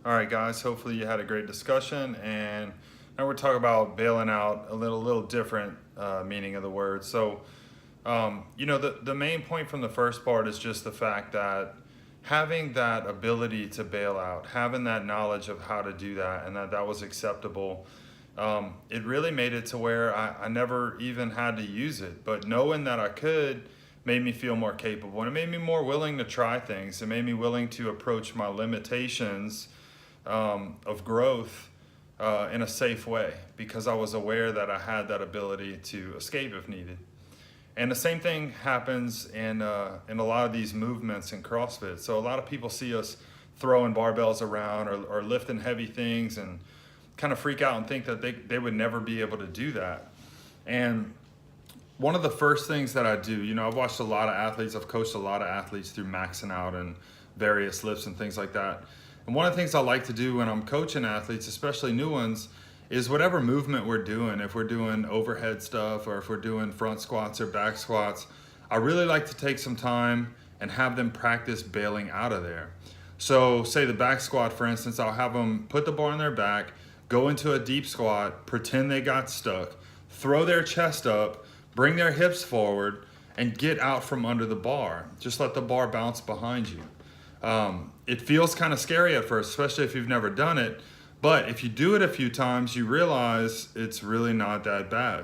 All right, guys, hopefully you had a great discussion. And now we're talking about bailing out, a little different meaning of the word. So, the main point from the first part is just the fact that having that ability to bail out, having that knowledge of how to do that, and that was acceptable, it really made it to where I never even had to use it. But knowing that I could made me feel more capable, and it made me more willing to try things. It made me willing to approach my limitations of growth in a safe way, because I was aware that I had that ability to escape if needed. And the same thing happens in a lot of these movements in CrossFit. So a lot of people see us throwing barbells around or lifting heavy things and kind of freak out and think that they would never be able to do that. And one of the first things that I do, I've watched a lot of athletes, I've coached a lot of athletes through maxing out and various lifts and things like that. And one of the things I like to do when I'm coaching athletes, especially new ones, is whatever movement we're doing, if we're doing overhead stuff or if we're doing front squats or back squats, I really like to take some time and have them practice bailing out of there. So say the back squat, for instance, I'll have them put the bar on their back, go into a deep squat, pretend they got stuck, throw their chest up, bring their hips forward, and get out from under the bar. Just let the bar bounce behind you. It feels kind of scary at first, especially if you've never done it. But if you do it a few times, you realize it's really not that bad.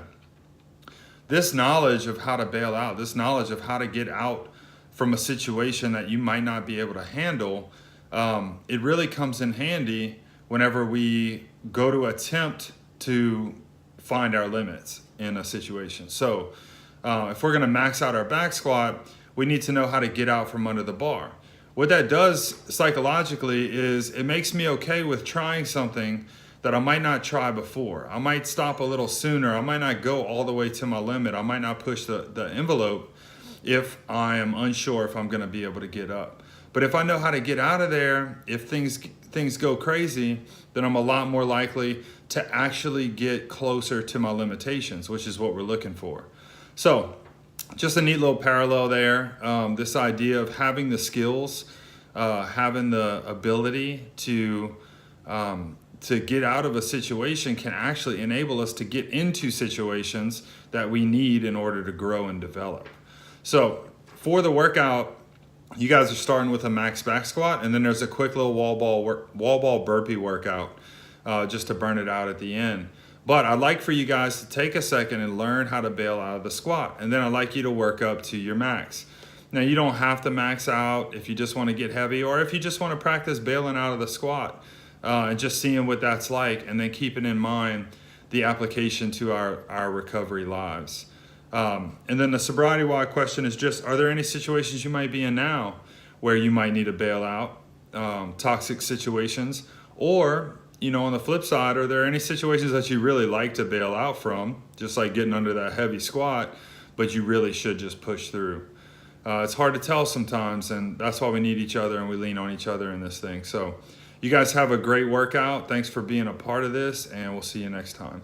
This knowledge of how to bail out, this knowledge of how to get out from a situation that you might not be able to handle, it really comes in handy whenever we go to attempt to find our limits in a situation. So if we're going to max out our back squat, we need to know how to get out from under the bar. What that does psychologically is it makes me okay with trying something that I might not try before. I might stop a little sooner. I might not go all the way to my limit. I might not push the envelope if I am unsure if I'm going to be able to get up. But if I know how to get out of there, if things go crazy, then I'm a lot more likely to actually get closer to my limitations, which is what we're looking for. So just a neat little parallel there. This idea of having the skills, having the ability to get out of a situation can actually enable us to get into situations that we need in order to grow and develop. So for the workout, you guys are starting with a max back squat, and then there's a quick little wall ball burpee workout just to burn it out at the end. But I'd like for you guys to take a second and learn how to bail out of the squat. And then I'd like you to work up to your max. Now, you don't have to max out if you just want to get heavy, or if you just want to practice bailing out of the squat and just seeing what that's like, and then keeping in mind the application to our recovery lives. And then the SobrietyWoD question is just, are there any situations you might be in now where you might need to bail out, toxic situations? Or, on the flip side, are there any situations that you really like to bail out from, just like getting under that heavy squat, but you really should just push through? It's hard to tell sometimes, and that's why we need each other and we lean on each other in this thing. So you guys have a great workout. Thanks for being a part of this, and we'll see you next time.